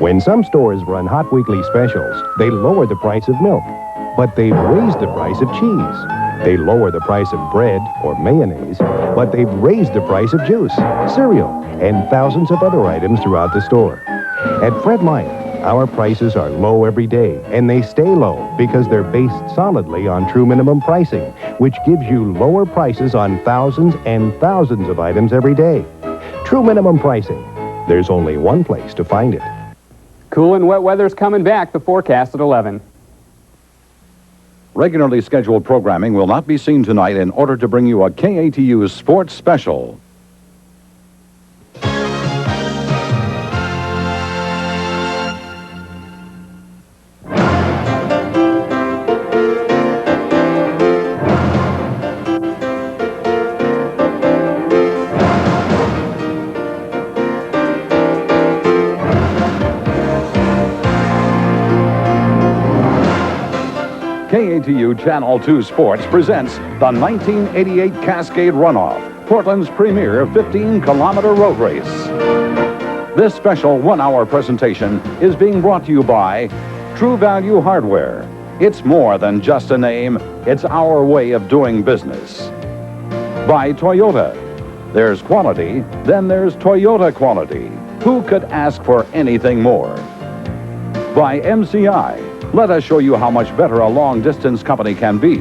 When some stores run hot weekly specials, they lower the price of milk, but they've raised the price of cheese. They lower the price of bread or mayonnaise, but they've raised the price of juice, cereal, and thousands of other items throughout the store. At Fred Meyer, our prices are low every day, and they stay low because they're based solidly on true minimum pricing, which gives you lower prices on thousands and thousands of items every day. True minimum pricing. There's only one place to find it. Cool and wet weather's coming back. The forecast at 11. Regularly scheduled programming will not be seen tonight in order to bring you a KATU sports special. KATU Channel 2 Sports presents the 1988 Cascade Run Off, Portland's premier 15-kilometer road race. This special one-hour presentation is being brought to you by True Value Hardware. It's more than just a name, it's our way of doing business. By Toyota. There's quality, then there's Toyota quality. Who could ask for anything more? By MCI. Let us show you how much better a long-distance company can be.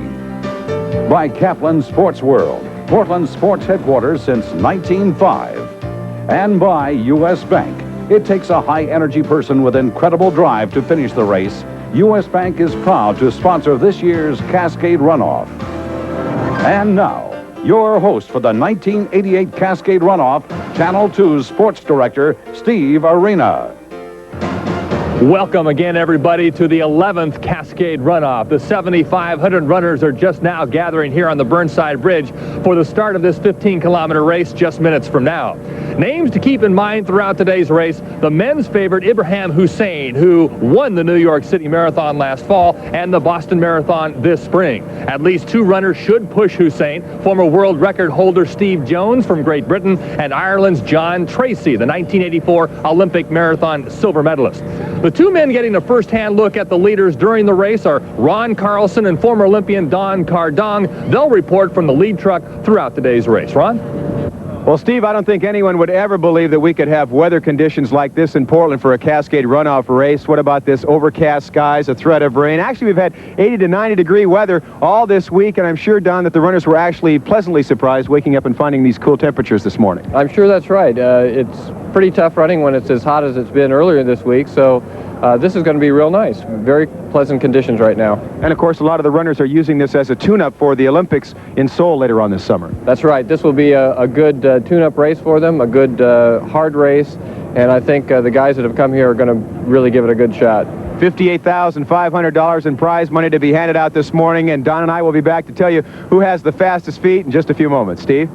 By Kaplan Sports World, Portland's sports headquarters since 1905. And by U.S. Bank. It takes a high-energy person with incredible drive to finish the race. U.S. Bank is proud to sponsor this year's Cascade Run Off. And now, your host for the 1988 Cascade Run Off, Channel 2's sports director, Steve Arena. Welcome again, everybody, to the 11th Cascade Runoff. The 7,500 runners are just now gathering here on the Burnside Bridge for the start of this 15-kilometer race just minutes from now. Names to keep in mind throughout today's race: the men's favorite, Ibrahim Hussein, who won the New York City Marathon last fall and the Boston Marathon this spring. At least two runners should push Hussein: former world record holder Steve Jones from Great Britain and Ireland's John Tracy, the 1984 Olympic marathon silver medalist. The two men getting a first-hand look at the leaders during the race are Ron Carlson and former Olympian Don Cardong. They'll report from the lead truck throughout today's race. Ron? Well, Steve, I don't think anyone would ever believe that we could have weather conditions like this in Portland for a Cascade Runoff race. What about this overcast skies, a threat of rain? Actually, we've had 80 to 90 degree weather all this week, and I'm sure, Don, that the runners were actually pleasantly surprised waking up and finding these cool temperatures this morning. I'm sure that's right. It's pretty tough running when it's as hot as it's been earlier this week, so this is going to be real nice. Very pleasant conditions right now. And, of course, a lot of the runners are using this as a tune-up for the Olympics in Seoul later on this summer. That's right. This will be a good tune-up race for them, a good hard race, and I think the guys that have come here are going to really give it a good shot. $58,500 in prize money to be handed out this morning, and Don and I will be back to tell you who has the fastest feet in just a few moments. Steve?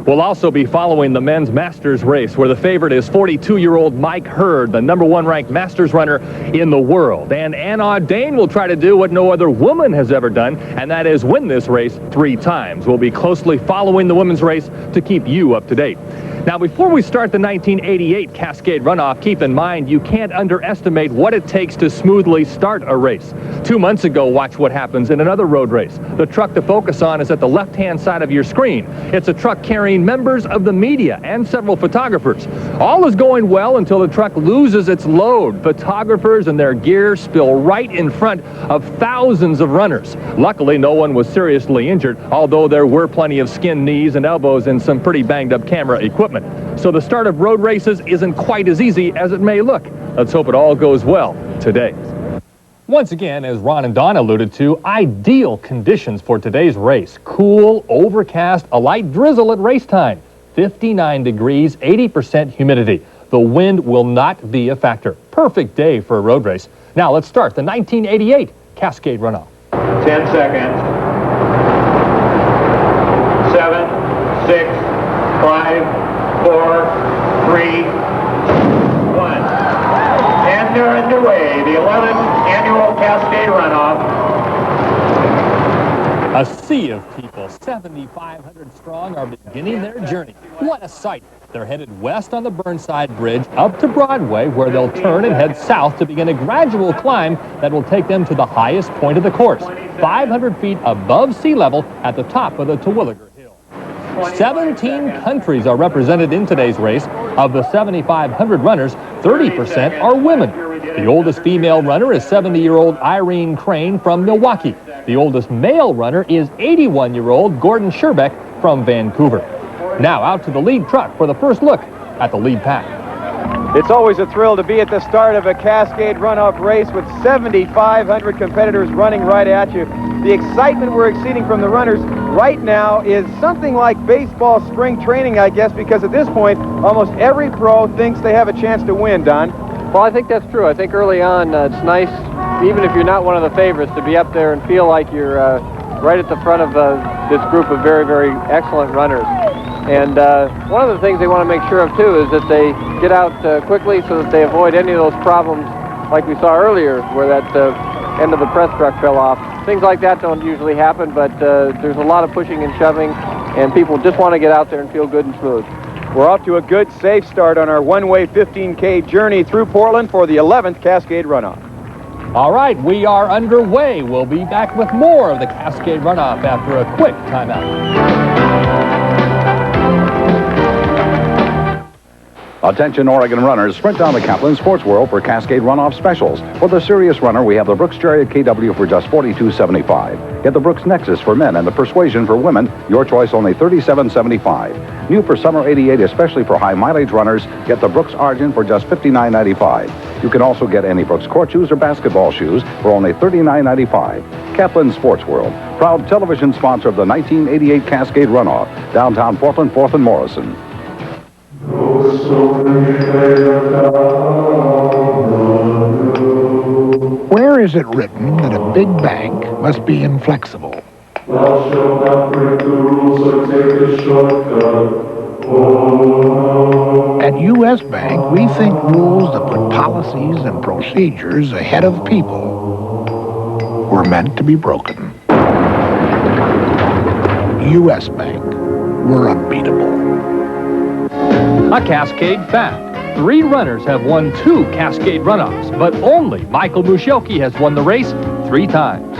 We'll also be following the men's Masters race, where the favorite is 42-year-old Mike Hurd, the #1 ranked Masters runner in the world. And Anna Dane will try to do what no other woman has ever done, and that is win this race 3 times. We'll be closely following the women's race to keep you up to date. Now, before we start the 1988 Cascade Runoff, keep in mind you can't underestimate what it takes to smoothly start a race. 2 months ago, watch what happens in another road race. The truck to focus on is at the left-hand side of your screen. It's a truck carrying members of the media and several photographers. All is going well until the truck loses its load. Photographers and their gear spill right in front of thousands of runners. Luckily, no one was seriously injured, although there were plenty of skinned knees and elbows and some pretty banged-up camera equipment. So the start of road races isn't quite as easy as it may look. Let's hope it all goes well today. Once again, as Ron and Don alluded to, ideal conditions for today's race. Cool, overcast, a light drizzle at race time. 59 degrees, 80% humidity. The wind will not be a factor. Perfect day for a road race. Now let's start the 1988 Cascade Runoff. 10 seconds. 7, 6, 5, 4, 3, 1. And they're underway. The 11th annual Cascade Runoff. A sea of people, 7,500 strong, are beginning their journey. What a sight. They're headed west on the Burnside Bridge up to Broadway, where they'll turn and head south to begin a gradual climb that will take them to the highest point of the course, 500 feet above sea level at the top of the Terwilliger Hill. 17 countries are represented in today's race. Of the 7,500 runners, 30% are women. The oldest female runner is 70-year-old Irene Crane from Milwaukee. The oldest male runner is 81-year-old Gordon Sherbeck from Vancouver. Now out to the lead truck for the first look at the lead pack. It's always a thrill to be at the start of a Cascade Runoff race with 7,500 competitors running right at you. The excitement we're exceeding from the runners right now is something like baseball spring training, I guess, because at this point, almost every pro thinks they have a chance to win, Don. Well, I think that's true. I think early on, it's nice, even if you're not one of the favorites, to be up there and feel like you're right at the front of this group of very, very excellent runners. And one of the things they want to make sure of, too, is that they get out quickly so that they avoid any of those problems like we saw earlier where that end of the press truck fell off. Things like that don't usually happen, but there's a lot of pushing and shoving, and people just want to get out there and feel good and smooth. We're off to a good, safe start on our one-way 15K journey through Portland for the 11th Cascade Runoff. All right, we are underway. We'll be back with more of the Cascade Runoff after a quick timeout. Attention Oregon runners, sprint down to Kaplan Sports World for Cascade Runoff specials. For the serious runner, we have the Brooks Chariot KW for just $42.75. Get the Brooks Nexus for men and the Persuasion for women, your choice only $37.75. New for summer '88, especially for high mileage runners, get the Brooks Argent for just $59.95. You can also get any Brooks court shoes or basketball shoes for only $39.95. Kaplan Sports World, proud television sponsor of the 1988 Cascade Runoff, downtown Portland, 4th and Morrison. Where is it written that a big bank must be inflexible? Thou shalt not break the rules or take a shortcut. At U.S. Bank, we think rules that put policies and procedures ahead of people were meant to be broken. U.S. Bank, we're unbeatable. A Cascade fact. 3 runners have won 2 Cascade Runoffs, but only Michael Muschoke has won the race 3 times.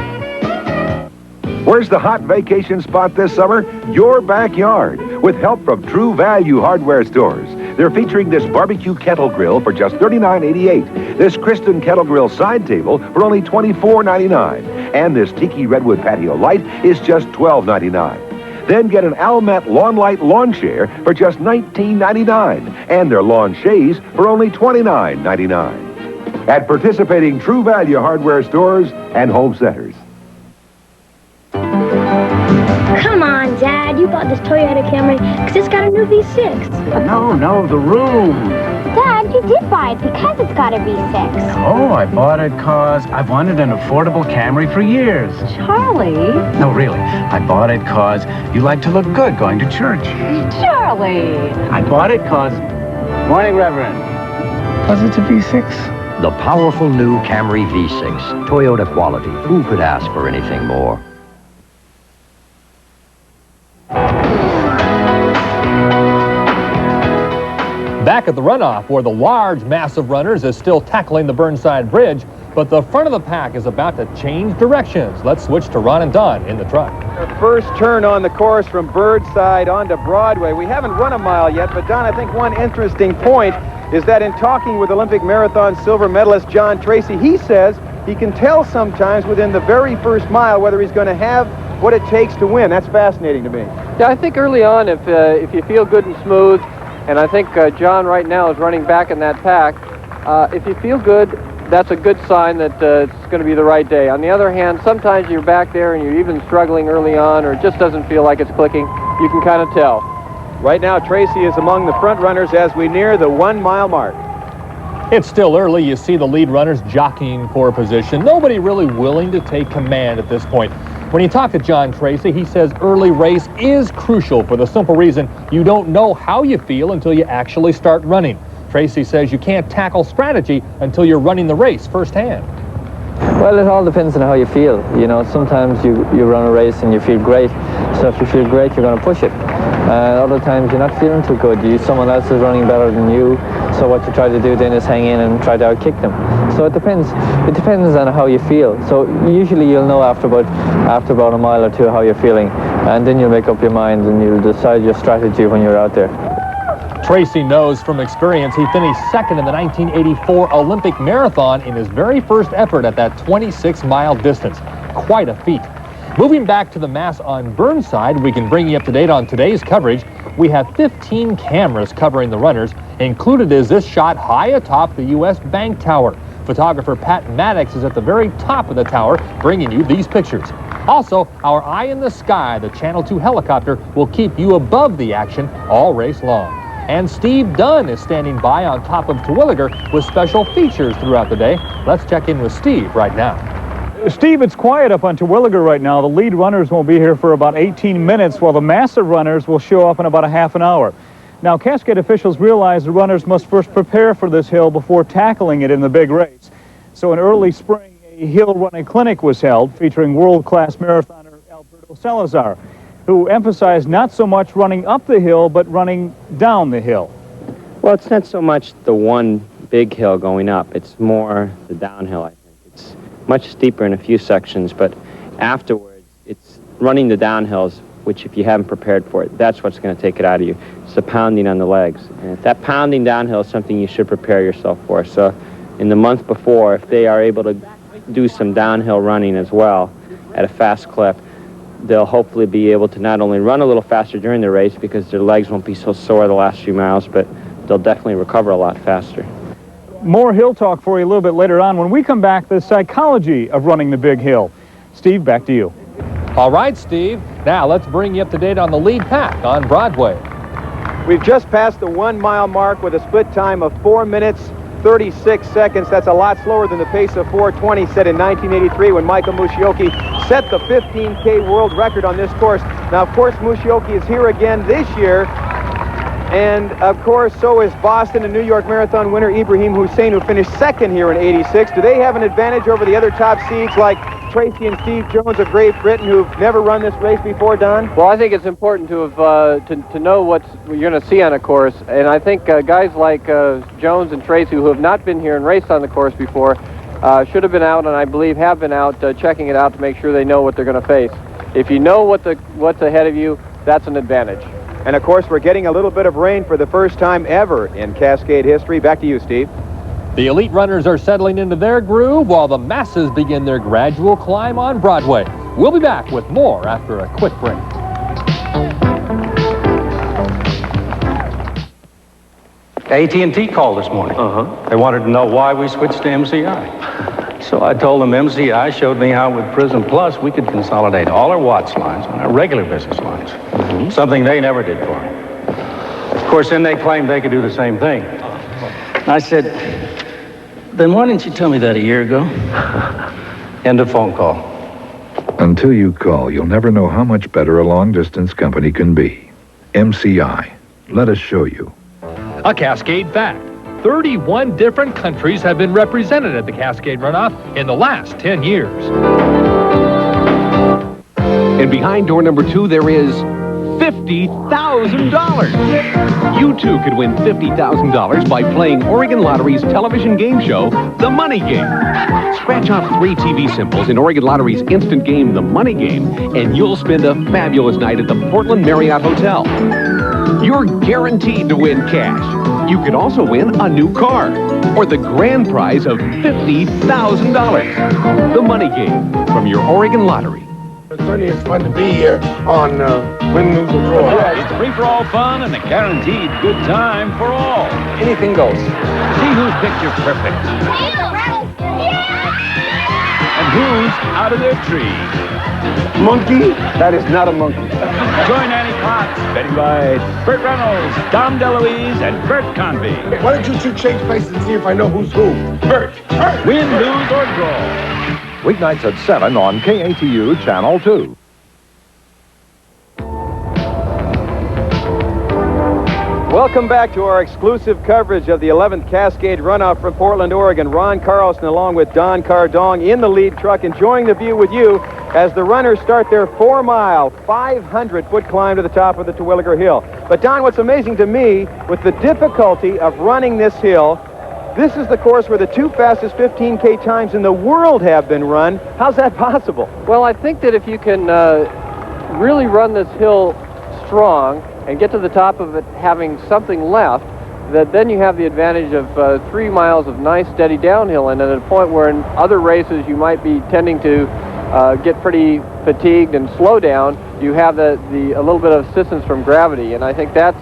Where's the hot vacation spot this summer? Your backyard, with help from True Value Hardware Stores. They're featuring this barbecue kettle grill for just $39.88, this Kristen kettle grill side table for only $24.99, and this Tiki Redwood patio light is just $12.99. Then get an Almat Lawn Light lawn chair for just $19.99, and their lawn shades for only $29.99. At participating True Value Hardware Stores and home centers. Come on, Dad. You bought this Toyota Camry because it's got a new V6. No, the room. Dad, you did buy it because it's got a V6. Oh, I bought it because I've wanted an affordable Camry for years. Charlie. No, really. I bought it because you like to look good going to church. Charlie. I bought it because... Morning, Reverend. Because it's a V6. The powerful new Camry V6. Toyota quality. Who could ask for anything more? Back at the runoff, where the large mass of runners is still tackling the Burnside Bridge, but the front of the pack is about to change directions. Let's switch to Ron and Don in the truck. Our first turn on the course from Burnside onto Broadway. We haven't run a mile yet, but Don, I think one interesting point is that in talking with Olympic marathon silver medalist John Tracy, he says he can tell sometimes within the very first mile whether he's going to have what it takes to win. That's fascinating to me. Yeah, I think early on, if you feel good and smooth, and I think John right now is running back in that pack, if you feel good, that's a good sign that it's going to be the right day. On the other hand, sometimes you're back there and you're even struggling early on, or it just doesn't feel like it's clicking. You can kind of tell. Right now, Tracy is among the front runners as we near the 1 mile mark. It's still early. You see the lead runners jockeying for position. Nobody really willing to take command at this point. When you talk to John Tracy, he says early race is crucial for the simple reason you don't know how you feel until you actually start running. Tracy says you can't tackle strategy until you're running the race firsthand. Well, it all depends on how you feel. You know, sometimes you run a race and you feel great. So if you feel great, you're going to push it. Other times you're not feeling too good. Someone else is running better than you. So what you try to do then is hang in and try to outkick them. So it depends. It depends on how you feel. So usually you'll know after about a mile or two how you're feeling, and then you'll make up your mind and you'll decide your strategy when you're out there. Tracy knows from experience he finished second in the 1984 Olympic Marathon in his very first effort at that 26-mile distance. Quite a feat. Moving back to the Mass on Burnside, we can bring you up to date on today's coverage. We have 15 cameras covering the runners. Included is this shot high atop the U.S. Bank Tower. Photographer Pat Maddox is at the very top of the tower bringing you these pictures. Also, our Eye in the Sky, the Channel 2 helicopter, will keep you above the action all race long. And Steve Dunn is standing by on top of Terwilliger with special features throughout the day. Let's check in with Steve right now. Steve, it's quiet up on Terwilliger right now. The lead runners won't be here for about 18 minutes, while the massive runners will show up in about a half an hour. Now, Cascade officials realize the runners must first prepare for this hill before tackling it in the big race. So in early spring, a hill running clinic was held featuring world-class marathoner Alberto Salazar, who emphasized not so much running up the hill, but running down the hill. Well, it's not so much the one big hill going up. It's more the downhill, I think. It's much steeper in a few sections, but afterwards, it's running the downhills, which if you haven't prepared for it, that's what's going to take it out of you. It's the pounding on the legs. And if that pounding downhill is something you should prepare yourself for. So in the month before, if they are able to do some downhill running as well at a fast clip, they'll hopefully be able to not only run a little faster during the race because their legs won't be so sore the last few miles, but they'll definitely recover a lot faster. More hill talk for you a little bit later on. When we come back, the psychology of running the big hill. Steve, back to you. All right, Steve. Now let's bring you up to date on the lead pack on Broadway. We've just passed the 1 mile mark with a split time of 4 minutes, 36 seconds. That's a lot slower than the pace of 4:20 set in 1983 when Michael Mushioki set the 15K world record on this course. Now, of course, Mushioki is here again this year. And, of course, so is Boston and New York Marathon winner Ibrahim Hussein, who finished second here in '86. Do they have an advantage over the other top seeds like Tracy and Steve Jones of Great Britain, who've never run this race before, Don? Well, I think it's important to have to know what you're going to see on a course, and I think guys like Jones and Tracy, who have not been here and raced on the course before, should have been out, and I believe have been out checking it out to make sure they know what they're going to face. If you know what's ahead of you, that's an advantage. And, of course, we're getting a little bit of rain for the first time ever in Cascade history. Back to you, Steve. The elite runners are settling into their groove while the masses begin their gradual climb on Broadway. We'll be back with more after a quick break. AT&T called this morning. They wanted to know why we switched to MCI. So I told them MCI showed me how with Prism Plus we could consolidate all our Watts lines on our regular business lines. Something they never did for me. Of course, then they claimed they could do the same thing. I said, then why didn't you tell me that a year ago? End of phone call. Until you call, you'll never know how much better a long-distance company can be. MCI. Let us show you. A Cascade fact. 31 different countries have been represented at the Cascade Run Off in the last 10 years. And behind door number 2, there is $50,000. You too could win $50,000 by playing Oregon Lottery's television game show, The Money Game. Scratch off 3 TV symbols in Oregon Lottery's instant game, The Money Game, and you'll spend a fabulous night at the Portland Marriott Hotel. You're guaranteed to win cash. You could also win a new car or the grand prize of $50,000. The Money Game from your Oregon Lottery. Certainly it's fun to be here on Win, Lose, or Draw. It's free-for-all fun and a guaranteed good time for all. Anything goes. See who's picture perfect. And who's out of their tree. Monkey? That is not a monkey. Join Annie Potts, Betty White, Burt Reynolds, Dom DeLuise, and Bert Convy. Why don't you two change places and see if I know who's who? Bert! Win, lose, or draw. Weeknights at 7 on KATU Channel 2. Welcome back to our exclusive coverage of the 11th Cascade Runoff from Portland, Oregon. Ron Carlson along with Don Cardong in the lead truck, enjoying the view with you as the runners start their 4-mile, 500-foot climb to the top of the Terwilliger Hill. But Don, what's amazing to me, with the difficulty of running this hill, this is the course where the 2 fastest 15K times in the world have been run. How's that possible? Well, I think that if you can really run this hill strong and get to the top of it having something left, that then you have the advantage of 3 miles of nice steady downhill, and at a point where in other races you might be tending to get pretty fatigued and slow down, you have a little bit of assistance from gravity, and I think that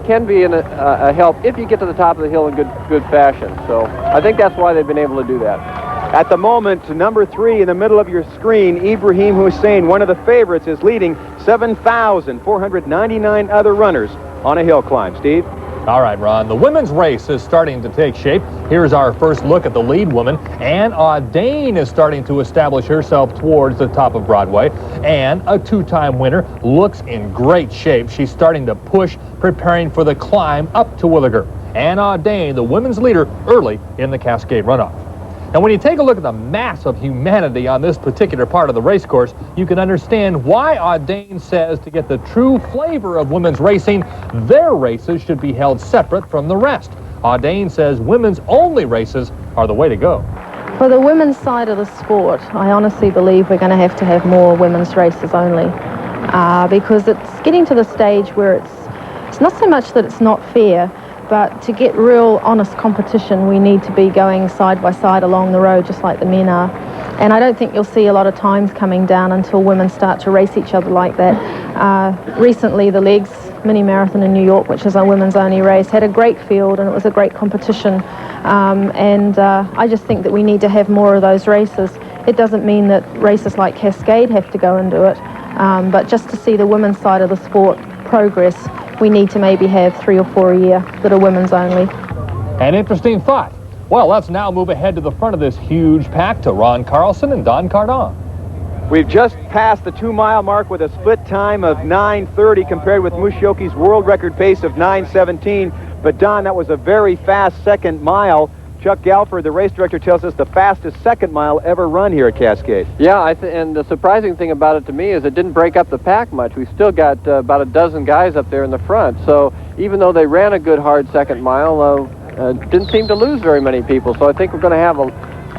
can be a help if you get to the top of the hill in good fashion. So I think that's why they've been able to do that. At the moment, number 3 in the middle of your screen, Ibrahim Hussein, one of the favorites, is leading 7,499 other runners on a hill climb. Steve? All right, Ron. The women's race is starting to take shape. Here's our first look at the lead woman. Ann Audane is starting to establish herself towards the top of Broadway. Ann, a 2-time winner, looks in great shape. She's starting to push, preparing for the climb up to Terwilliger. Ann Audane, the women's leader, early in the Cascade Runoff. Now, when you take a look at the mass of humanity on this particular part of the race course, you can understand why Audane says to get the true flavor of women's racing, their races should be held separate from the rest. Audane says women's only races are the way to go. For the women's side of the sport, I honestly believe we're going to have more women's races only, because it's getting to the stage where it's not so much that it's not fair, but to get real honest competition, we need to be going side by side along the road just like the men are. And I don't think you'll see a lot of times coming down until women start to race each other like that. Recently, the Legs Mini Marathon in New York, which is a women's only race, had a great field and it was a great competition. I just think that we need to have more of those races. It doesn't mean that races like Cascade have to go and do it, but just to see the women's side of the sport progress, we need to maybe have 3 or 4 a year that are women's only. An interesting thought. Well, let's now move ahead to the front of this huge pack to Ron Carlson and Don Cardong. We've just passed the 2-mile mark with a split time of 9:30 compared with Mushioki's world record pace of 9:17. But Don, that was a very fast second mile. Chuck Galford, the race director, tells us the fastest second mile ever run here at Cascade. Yeah, and the surprising thing about it to me is it didn't break up the pack much. We still got about a dozen guys up there in the front. So even though they ran a good hard second mile, didn't seem to lose very many people. So I think we're going to have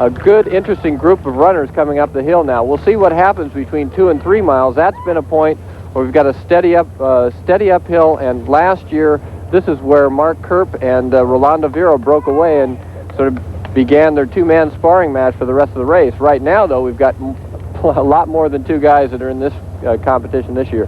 a good, interesting group of runners coming up the hill now. We'll see what happens between 2 and 3 miles. That's been a point where we've got a steady uphill. And last year, this is where Mark Kerp and Rolando Vero broke away and sort of began their 2-man sparring match for the rest of the race. Right now, though, we've got a lot more than 2 guys that are in this competition this year.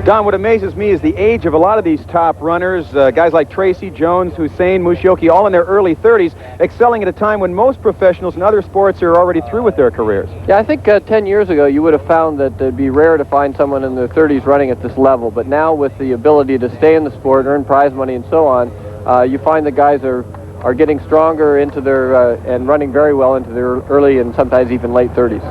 Don, what amazes me is the age of a lot of these top runners, guys like Tracy, Jones, Hussein, Mushioki, all in their early 30s, excelling at a time when most professionals in other sports are already through with their careers. Yeah, I think 10 years ago you would have found that it'd be rare to find someone in their 30s running at this level, but now with the ability to stay in the sport, earn prize money and so on, you find the guys are getting stronger into their and running very well into their early and sometimes even late 30s.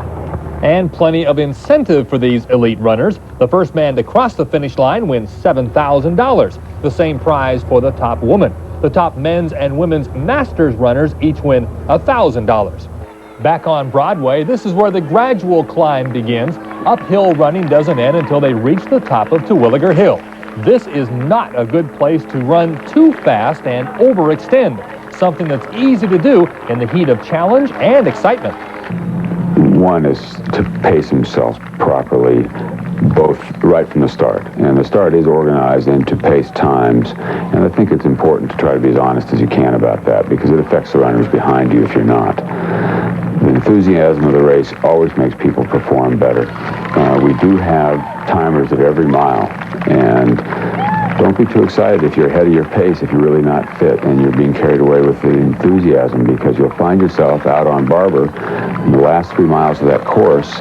And plenty of incentive for these elite runners. The first man to cross the finish line wins $7,000, the same prize for the top woman. The top men's and women's masters runners each win $1,000. Back on Broadway, this is where the gradual climb begins. Uphill running doesn't end until they reach the top of Terwilliger Hill. This is not a good place to run too fast and overextend, something that's easy to do in the heat of challenge and excitement. One is to pace themselves properly, both right from the start. And the start is organized into pace times. And I think it's important to try to be as honest as you can about that, because it affects the runners behind you if you're not. The enthusiasm of the race always makes people perform better. We do have timers at every mile. And don't be too excited if you're ahead of your pace, if you're really not fit and you're being carried away with the enthusiasm, because you'll find yourself out on Barber in the last 3 miles of that course,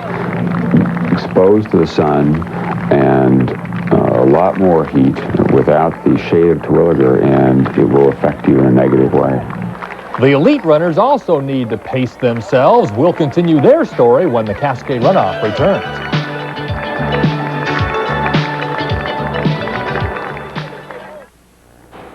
exposed to the sun and a lot more heat without the shade of Terwilliger, and it will affect you in a negative way. The elite runners also need to pace themselves. We'll continue their story when the Cascade Runoff returns.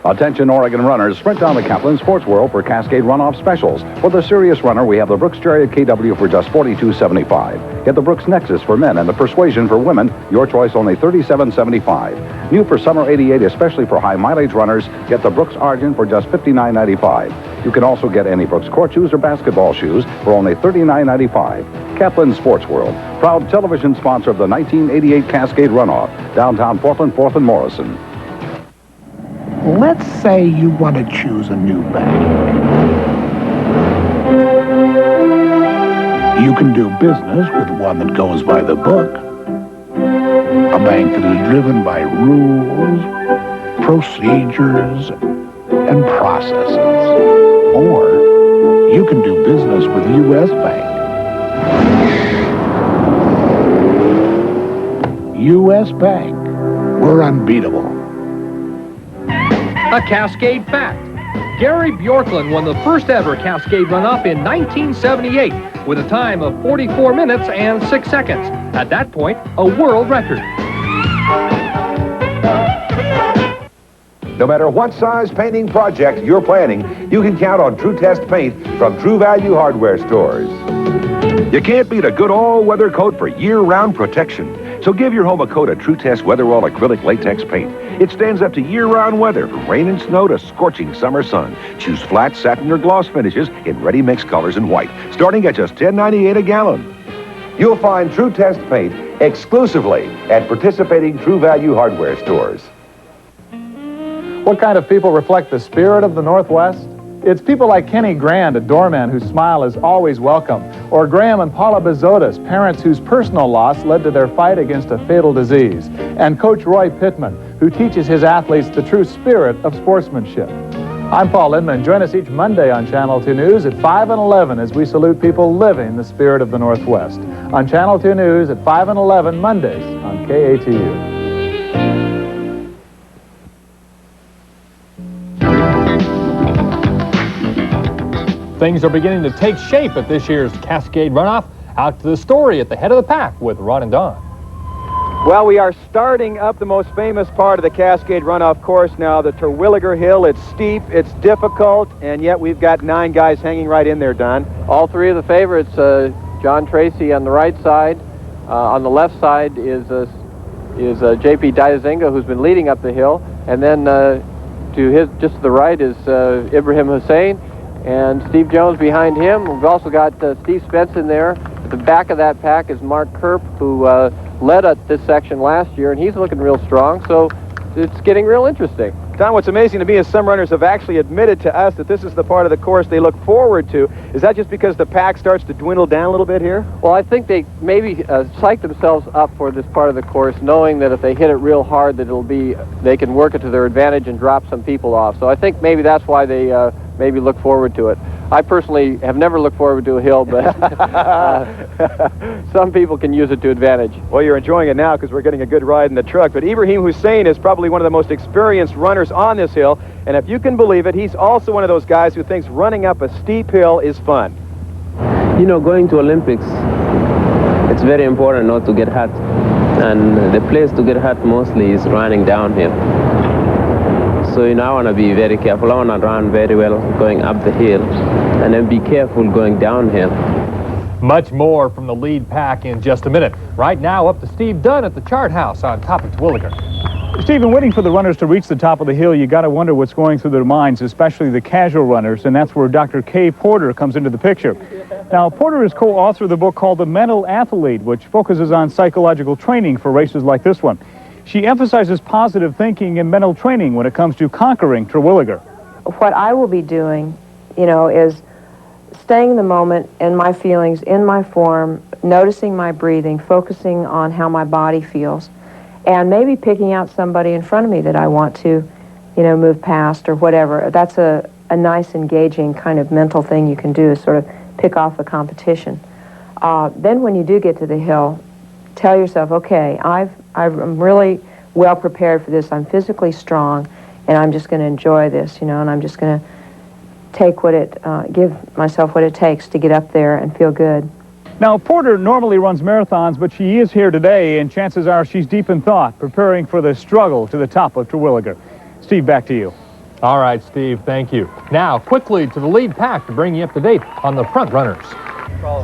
Attention Oregon runners, sprint down to Kaplan Sports World for Cascade Run Off specials. For the serious runner, we have the Brooks Chariot KW for just $42.75. Get the Brooks Nexus for men and the Persuasion for women, your choice only $37.75. New for summer '88, especially for high mileage runners, get the Brooks Argent for just $59.95. You can also get any Brooks court shoes or basketball shoes for only $39.95. Kaplan Sports World, proud television sponsor of the 1988 Cascade Run Off, downtown Portland, 4th and Morrison. Let's say you want to choose a new bank. You can do business with one that goes by the book. A bank that is driven by rules, procedures, and processes. Or you can do business with U.S. Bank. U.S. Bank. We're unbeatable. A Cascade fact. Gary Bjorklund won the first ever Cascade Run Off in 1978 with a time of 44 minutes and 6 seconds. At that point, a world record. No matter what size painting project you're planning, you can count on True Test paint from True Value hardware stores. You can't beat a good all-weather coat for year-round protection. So give your home a coat of True Test Weatherall acrylic latex paint. It stands up to year-round weather, from rain and snow to scorching summer sun. Choose flat, satin, or gloss finishes in ready-mix colors and white, starting at just $10.98 a gallon. You'll find True Test paint exclusively at participating True Value hardware stores. What kind of people reflect the spirit of the Northwest? It's people like Kenny Grand, a doorman whose smile is always welcome, or Graham and Paula Bezotis, parents whose personal loss led to their fight against a fatal disease, and Coach Roy Pittman, who teaches his athletes the true spirit of sportsmanship. I'm Paul Lindman. Join us each Monday on Channel 2 News at 5 and 11 as we salute people living the spirit of the Northwest. On Channel 2 News at 5 and 11 Mondays on KATU. Things are beginning to take shape at this year's Cascade Run Off. Out to the story at the head of the pack with Ron and Don. Well, we are starting up the most famous part of the Cascade Run Off course now, the Terwilliger Hill. It's steep, it's difficult, and yet we've got 9 guys hanging right in there, Don. All 3 of the favorites, John Tracy on the right side. On the left side is J.P. Diazinga, who's been leading up the hill. And then just to the right is Ibrahim Hussein. And Steve Jones behind him. We've also got Steve Spence in there. At the back of that pack is Mark Kerp, who led at this section last year, and he's looking real strong, so it's getting real interesting. Don, what's amazing to me is some runners have actually admitted to us that this is the part of the course they look forward to. Is that just because the pack starts to dwindle down a little bit here? Well, I think they maybe psych themselves up for this part of the course, knowing that if they hit it real hard, that they can work it to their advantage and drop some people off. So I think maybe that's why they maybe look forward to it. I personally have never looked forward to a hill, but some people can use it to advantage. Well, you're enjoying it now because we're getting a good ride in the truck. But Ibrahim Hussein is probably one of the most experienced runners on this hill. And if you can believe it, he's also one of those guys who thinks running up a steep hill is fun. You know, going to Olympics, it's very important not to get hurt. And the place to get hurt mostly is running downhill. So, you know, I want to be very careful. I want to run very well going up the hill and then be careful going downhill. Much more from the lead pack in just a minute. Right now, up to Steve Dunn at the chart house on top of Terwilliger. Stephen, waiting for the runners to reach the top of the hill, you got to wonder what's going through their minds, especially the casual runners, and that's where Dr. Kay Porter comes into the picture. Now, Porter is co-author of the book called The Mental Athlete, which focuses on psychological training for races like this one. She emphasizes positive thinking and mental training when it comes to conquering Terwilliger. What I will be doing, you know, is staying in the moment, in my feelings, in my form, noticing my breathing, focusing on how my body feels, and maybe picking out somebody in front of me that I want to, you know, move past or whatever. That's a nice, engaging kind of mental thing you can do, is sort of pick off the competition. Then when you do get to the hill, tell yourself, okay, I'm really well prepared for this. I'm physically strong, and I'm just going to enjoy this, you know, and I'm just going to take give myself what it takes to get up there and feel good. Now, Porter normally runs marathons, but she is here today, and chances are she's deep in thought, preparing for the struggle to the top of Terwilliger. Steve, back to you. All right, Steve, thank you. Now, quickly to the lead pack to bring you up to date on the front runners.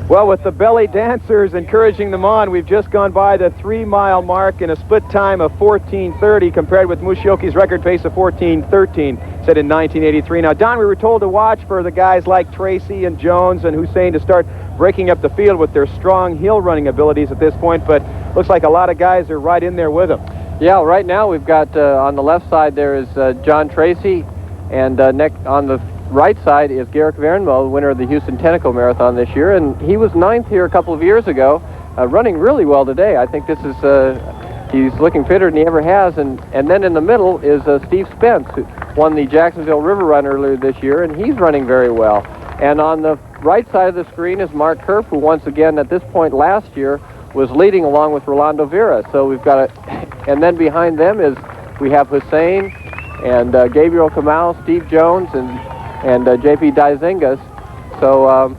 Well, with the belly dancers encouraging them on, we've just gone by the 3-mile mark in a split time of 14:30 compared with Mushioki's record pace of 14:13 set in 1983. Now, Don, we were told to watch for the guys like Tracy and Jones and Hussein to start breaking up the field with their strong hill running abilities at this point, but looks like a lot of guys are right in there with them. Yeah, right now we've got on the left side there is John Tracy, and next on the right side is Garrick Vernmo, the winner of the Houston Tenneco Marathon this year, and he was 9th here a couple of years ago, running really well today. I think this is, he's looking fitter than he ever has, and then in the middle is Steve Spence, who won the Jacksonville River Run earlier this year, and he's running very well. And on the right side of the screen is Mark Kerp, who once again at this point last year was leading along with Rolando Vera. So we've got and then behind them we have Hussein and Gabriel Kamau, Steve Jones, and JP Dyzingas. So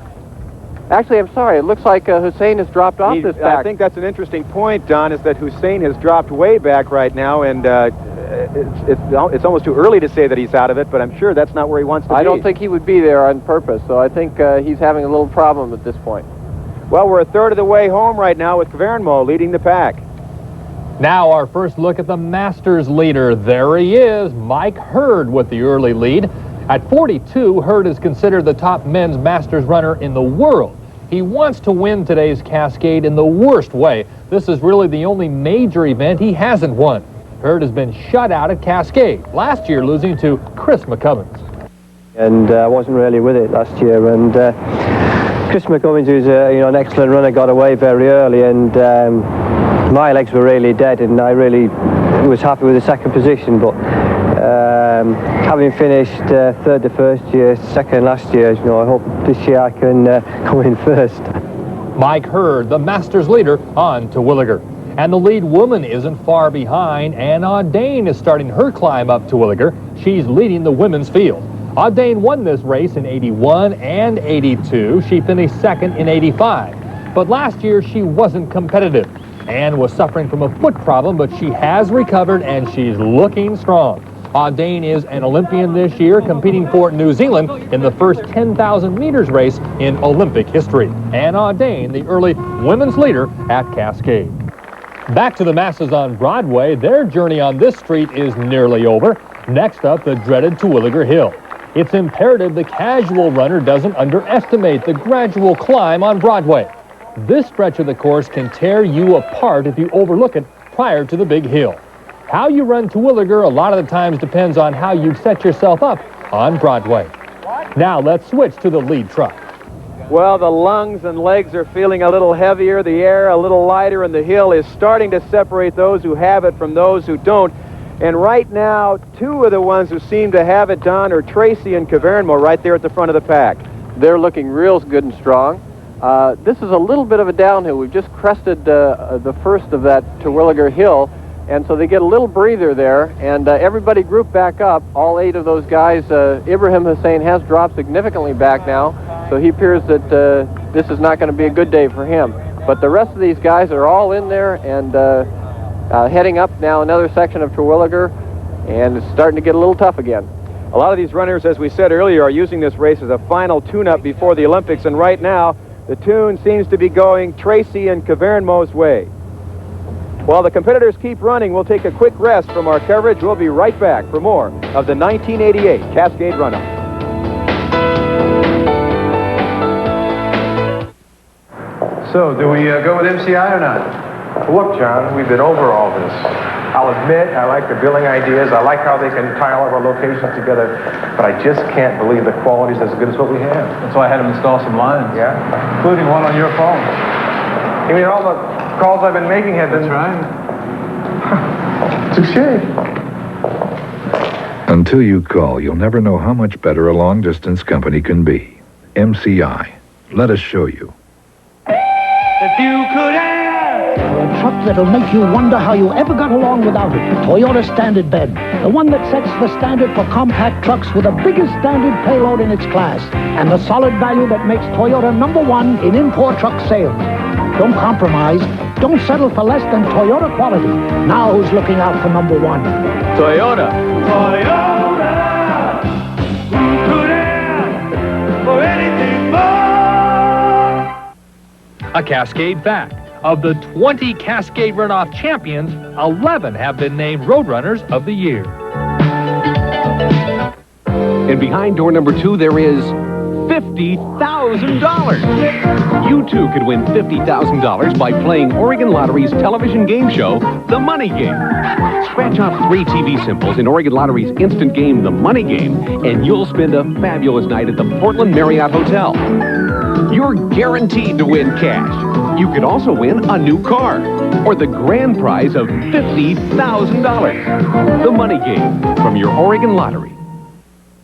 actually, I'm sorry, it looks like Hussein has dropped off this pack. I think that's an interesting point, Don, is that Hussein has dropped way back right now, and it's almost too early to say that he's out of it, but I'm sure that's not where he wants to be. I don't think he would be there on purpose, so I think he's having a little problem at this point. Well, we're a third of the way home right now with Vernmo leading the pack. Now our first look at the Masters leader. There he is, Mike Hurd with the early lead. At 42, Hurd is considered the top men's Masters runner in the world. He wants to win today's Cascade in the worst way. This is really the only major event he hasn't won. Hurd has been shut out at Cascade, last year losing to Chris McCubbins. And I wasn't really with it last year, and Chris McCubbins, who's an excellent runner, got away very early, and my legs were really dead, and I really was happy with the second position, but having finished third the first year, second last year, I hope this year I can come in first. Mike Hurd, the Masters leader, on to Terwilliger. And the lead woman isn't far behind. Ann Audain is starting her climb up to Terwilliger. She's leading the women's field. Audain won this race in 81 and 82. She finished second in 85. But last year she wasn't competitive. Ann was suffering from a foot problem, but she has recovered and she's looking strong. Audain is an Olympian this year, competing for New Zealand in the first 10,000 meters race in Olympic history. Ann Audain, the early women's leader at Cascade. Back to the masses on Broadway. Their journey on this street is nearly over. Next up, the dreaded Terwilliger Hill. It's imperative the casual runner doesn't underestimate the gradual climb on Broadway. This stretch of the course can tear you apart if you overlook it prior to the big hill. How you run Terwilliger a lot of the times depends on how you set yourself up on Broadway. Now let's switch to the lead truck. Well, the lungs and legs are feeling a little heavier, the air a little lighter, and the hill is starting to separate those who have it from those who don't. And right now, two of the ones who seem to have it, Don, are Tracy and Cavernmo right there at the front of the pack. They're looking real good and strong. This is a little bit of a downhill. We've just crested the first of that Terwilliger Hill, and so they get a little breather there, and everybody grouped back up. All 8 of those guys, Ibrahim Hussein has dropped significantly back now, so he appears that this is not going to be a good day for him. But the rest of these guys are all in there and heading up now another section of Terwilliger, and it's starting to get a little tough again. A lot of these runners, as we said earlier, are using this race as a final tune-up before the Olympics, and right now the tune seems to be going Tracy and Cavernmo's way. While the competitors keep running, we'll take a quick rest from our coverage. We'll be right back for more of the 1988 Cascade Run Off. So, do we go with MCI or not? Look, John, we've been over all this. I'll admit I like the billing ideas. I like how they can tie all of our locations together, but I just can't believe the quality's as good as what we have. That's why I had them install some lines. Yeah? Including one on your phone. You mean all the calls I've been making have been... That's right. Touché. Until you call, you'll never know how much better a long-distance company can be. MCI. Let us show you. If you could have a truck that'll make you wonder how you ever got along without it. Toyota Standard Bed. The one that sets the standard for compact trucks with the biggest standard payload in its class. And the solid value that makes Toyota #1 in import truck sales. Don't compromise. Don't settle for less than Toyota quality. Now who's looking out for #1? Toyota. Toyota. A Cascade fact. Of the 20 Cascade Run Off champions, 11 have been named Roadrunners of the Year. And behind door number 2, there is $50,000. You too could win $50,000 by playing Oregon Lottery's television game show, The Money Game. Scratch off 3 TV symbols in Oregon Lottery's instant game, The Money Game, and you'll spend a fabulous night at the Portland Marriott Hotel. You're guaranteed to win cash. You could also win a new car or the grand prize of $50,000. The Money Game from your Oregon Lottery.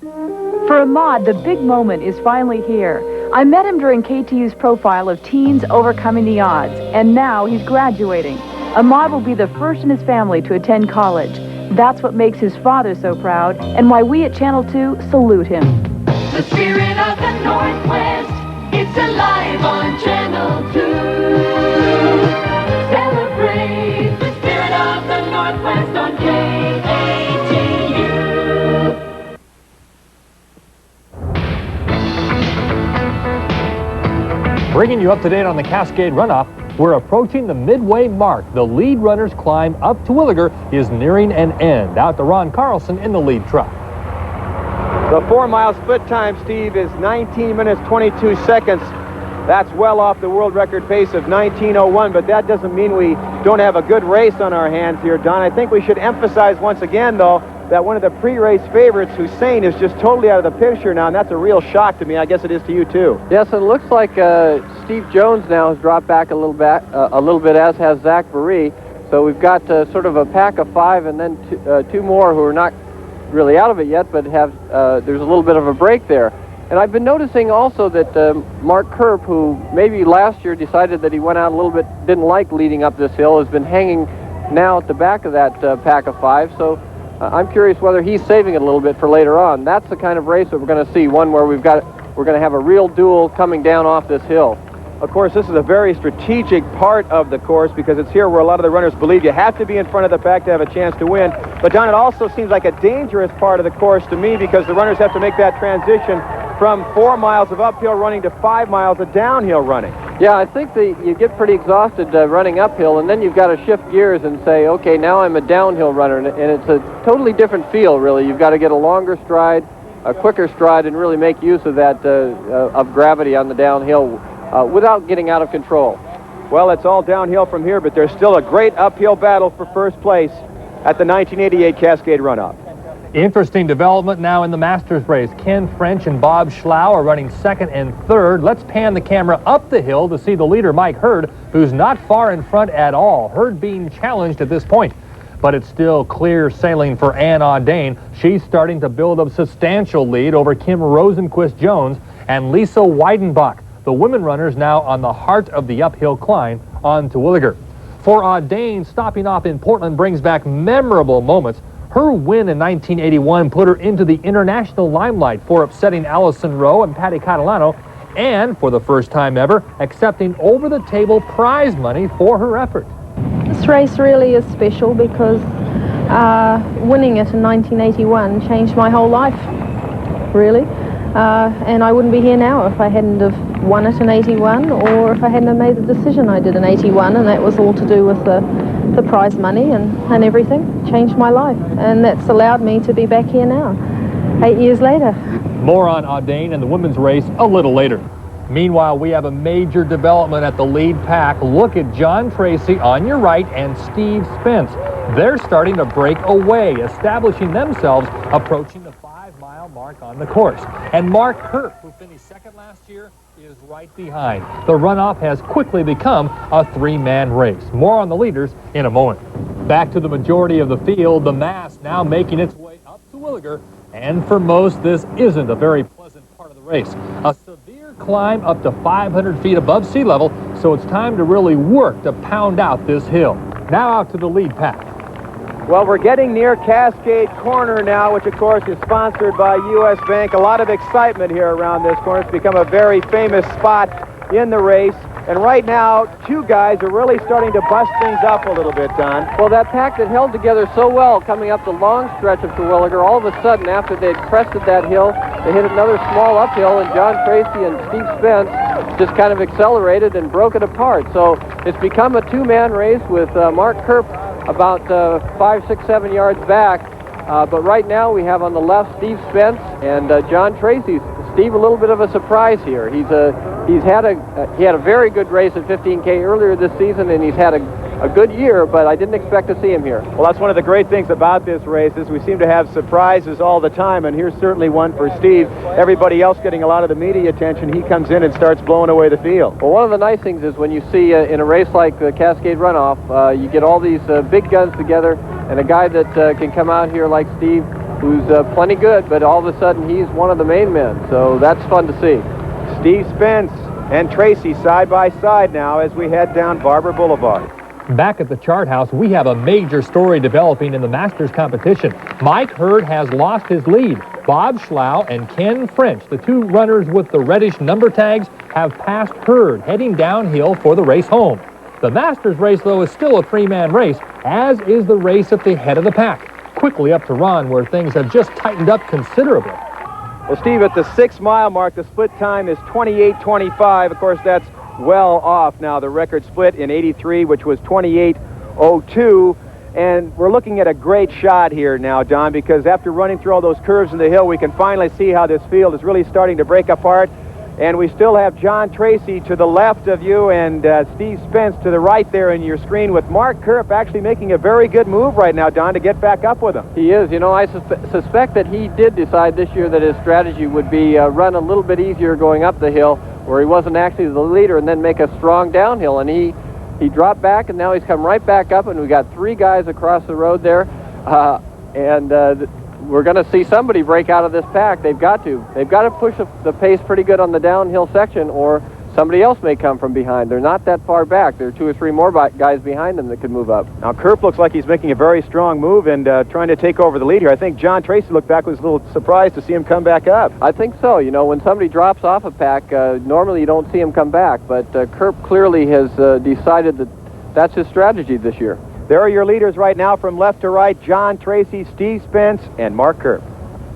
For Ahmad, the big moment is finally here. I met him during KTU's profile of teens overcoming the odds, and now he's graduating. Ahmad will be the first in his family to attend college. That's what makes his father so proud, and why we at Channel 2 salute him. The spirit of the Northwest, it's alive on Channel 2. Celebrate the spirit of the Northwest on KATU. Bringing you up to date on the Cascade Run Off, we're approaching the midway mark. The lead runner's climb up to Terwilliger is nearing an end. Out to Ron Carlson in the lead truck. The 4-mile split time, Steve, is 19 minutes 22 seconds. That's well off the world record pace of 19:01, but that doesn't mean we don't have a good race on our hands here, Don. I think we should emphasize once again, though, that one of the pre-race favorites, Hussein, is just totally out of the picture now, and that's a real shock to me. I guess it is to you, too. Yes, it looks like Steve Jones now has dropped back a little bit, as has Zach Baree. So we've got sort of a pack of 5, and then two more who are not really out of it yet, but have there's a little bit of a break there. And I've been noticing also that Mark Kerp, who maybe last year decided that he went out a little bit, didn't like leading up this hill, has been hanging now at the back of that pack of 5. So I'm curious whether he's saving it a little bit for later on. That's the kind of race that we're going to see, one where we're going to have a real duel coming down off this hill. Of course, this is a very strategic part of the course because it's here where a lot of the runners believe you have to be in front of the pack to have a chance to win. But, Don, it also seems like a dangerous part of the course to me because the runners have to make that transition from 4 miles of uphill running to 5 miles of downhill running. Yeah, I think you get pretty exhausted running uphill, and then you've got to shift gears and say, okay, now I'm a downhill runner, and it's a totally different feel, really. You've got to get a longer stride, a quicker stride, and really make use of that of gravity on the downhill without getting out of control. Well, it's all downhill from here, but there's still a great uphill battle for first place at the 1988 Cascade Run Off. Interesting development now in the Masters race. Ken French and Bob Schlau are running second and third. Let's pan the camera up the hill to see the leader, Mike Hurd, who's not far in front at all. Hurd being challenged at this point, but it's still clear sailing for Ann Audain. She's starting to build a substantial lead over Kim Rosenquist-Jones and Lisa Weidenbach. The women runners now on the heart of the uphill climb on Terwilliger. For Audain, stopping off in Portland brings back memorable moments. Her win in 1981 put her into the international limelight for upsetting Allison Rowe and Patty Catalano, and for the first time ever, accepting over-the-table prize money for her effort. This race really is special because winning it in 1981 changed my whole life, really. And I wouldn't be here now if I hadn't have won it in 81 or if I hadn't have made the decision I did in 81, and that was all to do with the prize money and everything. Changed my life, and that's allowed me to be back here now, 8 years later. More on Audain and the women's race a little later. Meanwhile, we have a major development at the lead pack. Look at John Tracy on your right and Steve Spence. They're starting to break away, establishing themselves approaching the 5-mile mark on the course. And Mark Kerp, who finished second last year, is right behind. The runoff has quickly become a 3-man race. More on the leaders in a moment. Back to the majority of the field, the mass now making its way up to Terwilliger. And for most, this isn't a very pleasant part of the race. A severe climb up to 500 feet above sea level, so it's time to really work to pound out this hill. Now out to the lead pack. Well, we're getting near Cascade Corner now, which, of course, is sponsored by U.S. Bank. A lot of excitement here around this corner. It's become a very famous spot in the race. And right now, two guys are really starting to bust things up a little bit, Don. Well, that pack that held together so well coming up the long stretch of Terwilliger, all of a sudden, after they'd crested that hill, they hit another small uphill, and John Tracy and Steve Spence just kind of accelerated and broke it apart. So it's become a two-man race with Mark Kerp about 5, 6, 7 yards back. But right now we have on the left Steve Spence and John Tracy. Steve, a little bit of a surprise here. He had a very good race at 15K earlier this season, and he's had a good year, but I didn't expect to see him here. Well, that's one of the great things about this race is we seem to have surprises all the time, and here's certainly one for Steve. Everybody else getting a lot of the media attention, he comes in and starts blowing away the field. Well, one of the nice things is when you see in a race like the Cascade Run Off, you get all these big guns together, and a guy that can come out here like Steve, who's plenty good, but all of a sudden he's one of the main men, so that's fun to see. Steve Spence and Tracy side by side now as we head down Barber Boulevard. Back at the chart house, we have a major story developing in the Masters competition. Mike Hurd has lost his lead. Bob Schlau and Ken French, the two runners with the reddish number tags, have passed Hurd, heading downhill for the race home. The Masters race, though, is still a three-man race, as is the race at the head of the pack. Quickly up to Ron, where things have just tightened up considerably. Well, Steve, at the 6-mile mark, the split time is 28:25. Of course, that's well off now. The record split in '83, which was 28:02. And we're looking at a great shot here now, Don, because after running through all those curves in the hill, we can finally see how this field is really starting to break apart. And we still have John Tracy to the left of you and Steve Spence to the right there in your screen, with Mark Kerp actually making a very good move right now, Don, to get back up with him. He is. You know, I suspect that he did decide this year that his strategy would be run a little bit easier going up the hill, where he wasn't actually the leader, and then make a strong downhill. And he dropped back, and now he's come right back up, and we've got three guys across the road there. We're going to see somebody break out of this pack. They've got to push the pace pretty good on the downhill section, or somebody else may come from behind. They're not that far back. There are 2 or 3 more guys behind them that could move up. Now, Kerp looks like he's making a very strong move and trying to take over the lead here. I think John Tracy looked back, was a little surprised to see him come back up. I think so. You know, when somebody drops off a pack, normally you don't see him come back, but Kerp clearly has decided that that's his strategy this year. There are your leaders right now from left to right: John Tracy, Steve Spence, and Mark Kerp.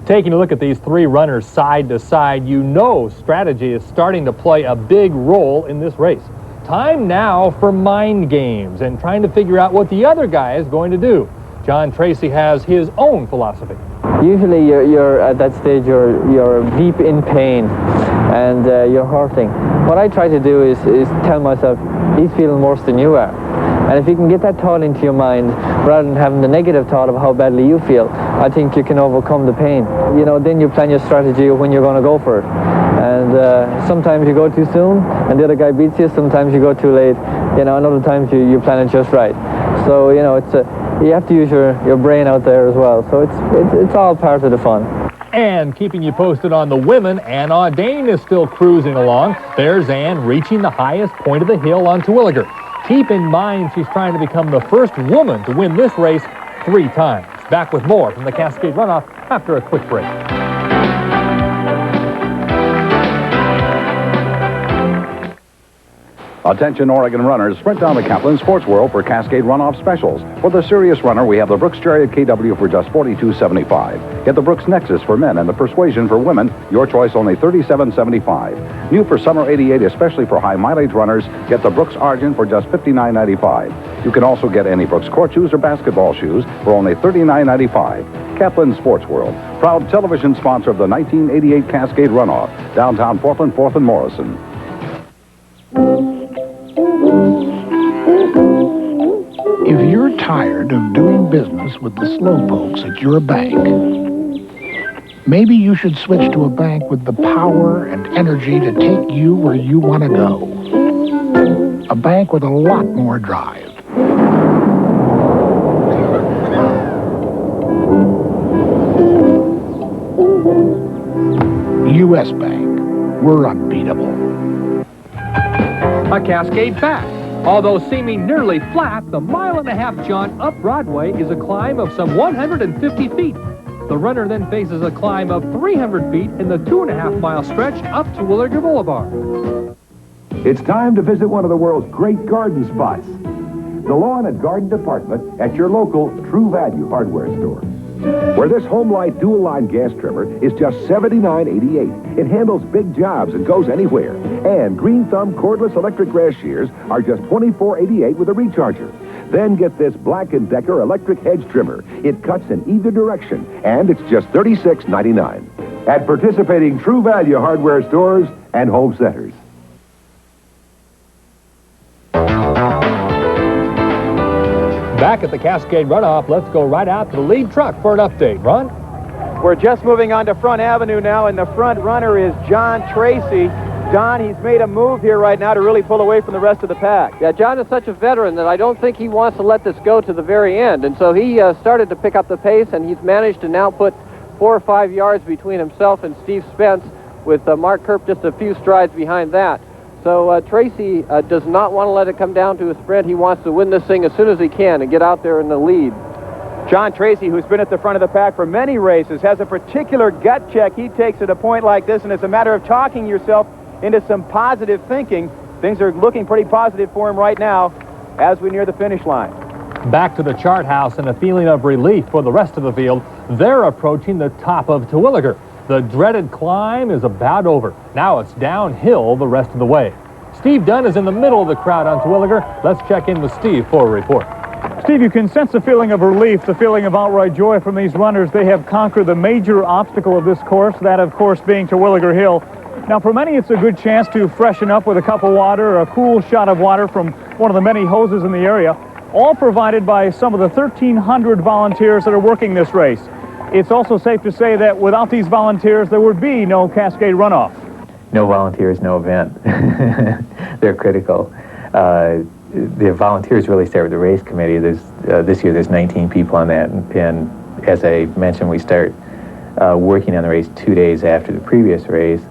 Taking a look at these three runners side to side, you know strategy is starting to play a big role in this race. Time now for mind games and trying to figure out what the other guy is going to do. John Tracy has his own philosophy. Usually you're at that stage, you're deep in pain and you're hurting. What I try to do is tell myself, he's feeling worse than you are. And if you can get that thought into your mind, rather than having the negative thought of how badly you feel, I think you can overcome the pain. You know, then you plan your strategy of when you're going to go for it. And sometimes you go too soon, and the other guy beats you. Sometimes you go too late. You know, and other times you plan it just right. So, you know, you have to use your brain out there as well. So it's all part of the fun. And keeping you posted on the women, Ann Audane is still cruising along. There's Ann reaching the highest point of the hill on Terwilliger. Keep in mind she's trying to become the first woman to win this race 3 times. Back with more from the Cascade Run Off after a quick break. Attention Oregon runners, sprint down to Kaplan Sports World for Cascade Run Off specials. For the serious runner, we have the Brooks Chariot KW for just $42.75. Get the Brooks Nexus for men and the Persuasion for women, your choice only $37.75. New for summer '88, especially for high mileage runners, get the Brooks Argent for just $59.95. You can also get any Brooks court shoes or basketball shoes for only $39.95. Kaplan Sports World, proud television sponsor of the 1988 Cascade Run Off, downtown Portland, 4th and Morrison. If you're tired of doing business with the slowpokes at your bank, maybe you should switch to a bank with the power and energy to take you where you want to go. A bank with a lot more drive. U.S. Bank. We're unbeatable. A Cascade back. Although seeming nearly flat, the 1.5-mile jaunt up Broadway is a climb of some 150 feet. The runner then faces a climb of 300 feet in the 2.5-mile stretch up to Terwilliger Boulevard. It's time to visit one of the world's great garden spots. The Lawn and Garden Department at your local True Value hardware store. Where this Home Light dual line gas trimmer is just $79.88. It handles big jobs and goes anywhere. And Green Thumb cordless electric grass shears are just $24.88 with a recharger. Then get this Black & Decker electric hedge trimmer. It cuts in either direction, and it's just $36.99. At participating True Value hardware stores and home centers. Back at the Cascade Run Off, let's go right out to the lead truck for an update. Ron? We're just moving on to Front Avenue now, and the front runner is John Tracy. Don, he's made a move here right now to really pull away from the rest of the pack. Yeah, John is such a veteran that I don't think he wants to let this go to the very end. And so he started to pick up the pace, and he's managed to now put 4 or 5 yards between himself and Steve Spence, with Mark Kerp just a few strides behind that. So Tracy does not want to let it come down to a sprint. He wants to win this thing as soon as he can and get out there in the lead. John Tracy, who's been at the front of the pack for many races, has a particular gut check he takes at a point like this, and it's a matter of talking yourself into some positive thinking. Things are looking pretty positive for him right now as we near the finish line. Back to the chart house and a feeling of relief for the rest of the field. They're approaching the top of Terwilliger. The dreaded climb is about over. Now it's downhill the rest of the way. Steve Dunn is in the middle of the crowd on Terwilliger. Let's check in with Steve for a report. Steve, you can sense the feeling of relief, the feeling of outright joy from these runners. They have conquered the major obstacle of this course, that of course being Terwilliger Hill. Now for many it's a good chance to freshen up with a cup of water or a cool shot of water from one of the many hoses in the area, all provided by some of the 1,300 volunteers that are working this race. It's also safe to say that without these volunteers, there would be no Cascade Run Off. No volunteers, no event. They're critical. The volunteers really start with the race committee. This year there's 19 people on that, and as I mentioned, we start working on the race 2 days after the previous race,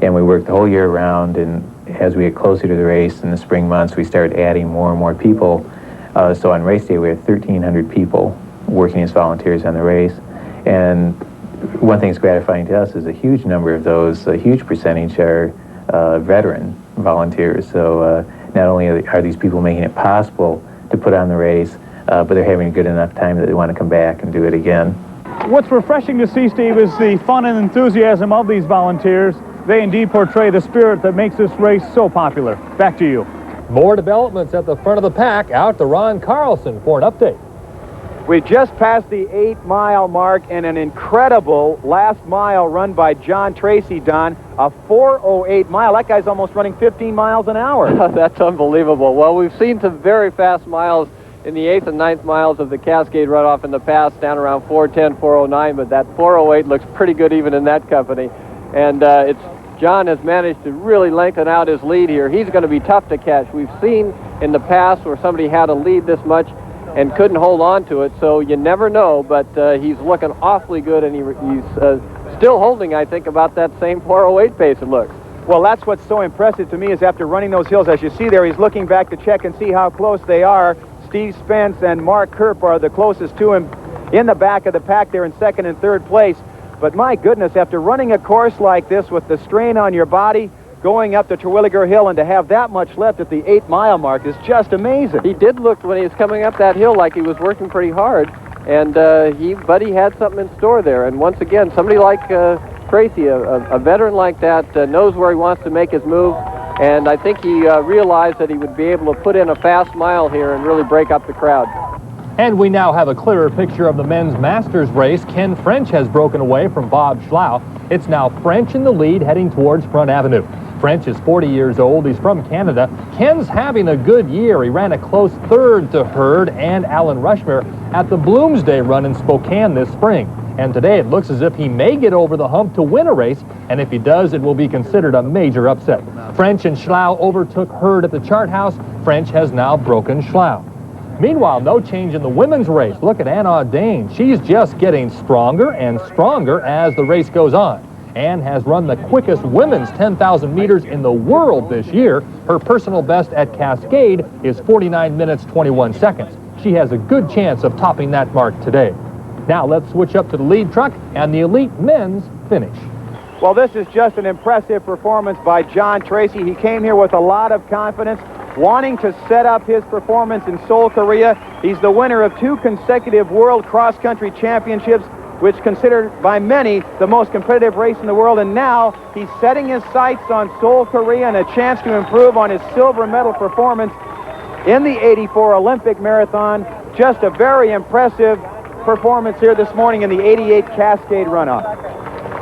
and we work the whole year around, and as we get closer to the race in the spring months, we start adding more and more people. So on race day, we have 1,300 people working as volunteers on the race. And one thing that's gratifying to us is a huge number of those, a huge percentage are veteran volunteers. So not only are these people making it possible to put on the race, but they're having a good enough time that they want to come back and do it again. What's refreshing to see, Steve, is the fun and enthusiasm of these volunteers. They indeed portray the spirit that makes this race so popular. Back to you. More developments at the front of the pack. Out to Ron Carlson for an update. We just passed the 8-mile mark and an incredible last mile run by John Tracy, Don. A 4:08 mile. That guy's almost running 15 miles an hour. That's unbelievable. Well, we've seen some very fast miles in the 8th and 9th miles of the Cascade Run Off in the past, down around 4:10, 4:09, but that 4:08 looks pretty good even in that company. And John has managed to really lengthen out his lead here. He's going to be tough to catch. We've seen in the past where somebody had a lead this much and couldn't hold on to it, so you never know, but he's looking awfully good, and he's still holding, I think, about that same 4:08 pace, it looks. Well, that's what's so impressive to me is after running those hills, as you see there, he's looking back to check and see how close they are. Steve Spence and Mark Kerp are the closest to him in the back of the pack there in second and third place. But my goodness, after running a course like this with the strain on your body, going up to Terwilliger Hill, and to have that much left at the 8-mile mark is just amazing. He did look, when he was coming up that hill, like he was working pretty hard, and he had something in store there. And once again, somebody like Tracy, a veteran like that, knows where he wants to make his move, and I think he realized that he would be able to put in a fast mile here and really break up the crowd. And we now have a clearer picture of the men's Masters race. Ken French has broken away from Bob Schlau. It's now French in the lead heading towards Front Avenue. French is 40 years old. He's from Canada. Ken's having a good year. He ran a close third to Hurd and Alan Rushmere at the Bloomsday Run in Spokane this spring. And today it looks as if he may get over the hump to win a race, and if he does, it will be considered a major upset. French and Schlau overtook Hurd at the chart house. French has now broken Schlau. Meanwhile, no change in the women's race. Look at Anna Dane. She's just getting stronger and stronger as the race goes on. Ann has run the quickest women's 10,000 meters in the world this year. Her personal best at Cascade is 49 minutes, 21 seconds. She has a good chance of topping that mark today. Now let's switch up to the lead truck and the elite men's finish. Well, this is just an impressive performance by John Tracy. He came here with a lot of confidence, wanting to set up his performance in Seoul, Korea. He's the winner of 2 consecutive World Cross Country Championships, which considered by many the most competitive race in the world, and now he's setting his sights on Seoul, Korea, and a chance to improve on his silver medal performance in the '84 Olympic Marathon. Just a very impressive performance here this morning in the '88 Cascade Run Off.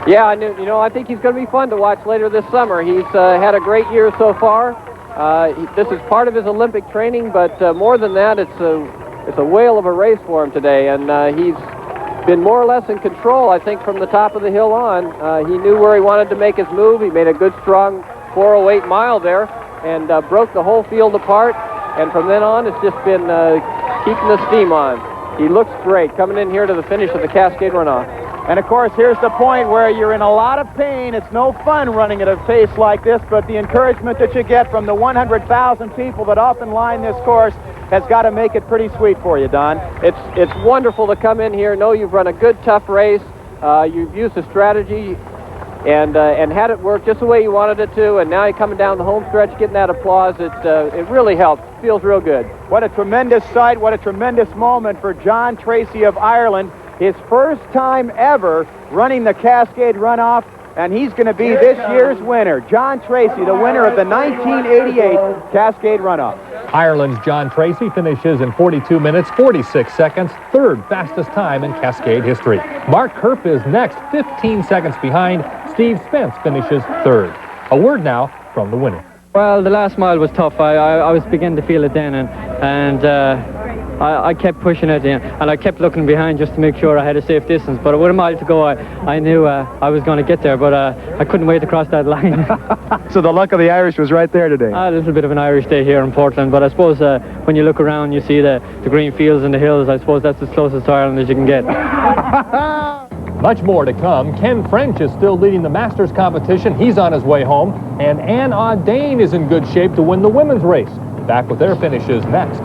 Yeah, I think he's going to be fun to watch later this summer. He's had a great year so far. This is part of his Olympic training, but more than that, it's a whale of a race for him today, and he's been more or less in control, I think, from the top of the hill on. He knew where he wanted to make his move. He made a good, strong 4:08 mile there and broke the whole field apart, and from then on, it's just been keeping the steam on. He looks great coming in here to the finish of the Cascade Run Off. And of course, here's the point where you're in a lot of pain. It's no fun running at a pace like this, but the encouragement that you get from the 100,000 people that often line this course has got to make it pretty sweet for you, Don. It's wonderful to come in here, know you've run a good, tough race. You've used a strategy and had it work just the way you wanted it to, and now you're coming down the home stretch, getting that applause. It really helps. Feels real good. What a tremendous sight, what a tremendous moment for John Tracy of Ireland. His first time ever running the Cascade Run Off, and he's going to be this year's winner. John Tracy, the winner of the 1988 Cascade Run Off. Ireland's John Tracy finishes in 42 minutes, 46 seconds, third fastest time in Cascade history. Mark Kerp is next, 15 seconds behind. Steve Spence finishes third. A word now from the winner. Well, the last mile was tough. I was beginning to feel it then, and I kept pushing it, and I kept looking behind just to make sure I had a safe distance. But with a mile to go, I knew I was going to get there, but I couldn't wait to cross that line. So the luck of the Irish was right there today. A little bit of an Irish day here in Portland, but I suppose when you look around, you see the green fields and the hills. I suppose that's as closest to Ireland as you can get. Much more to come. Ken French is still leading the Masters competition. He's on his way home. And Ann Audain is in good shape to win the women's race. Back with their finishes next.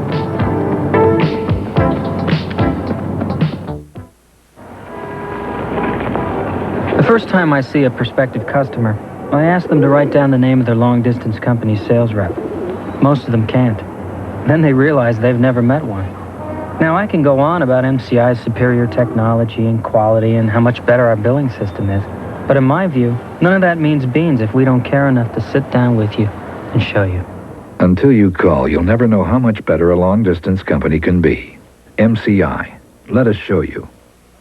The first time I see a prospective customer, I ask them to write down the name of their long-distance company's sales rep. Most of them can't. Then they realize they've never met one. Now, I can go on about MCI's superior technology and quality and how much better our billing system is, but in my view, none of that means beans if we don't care enough to sit down with you and show you. Until you call, you'll never know how much better a long-distance company can be. MCI. Let us show you.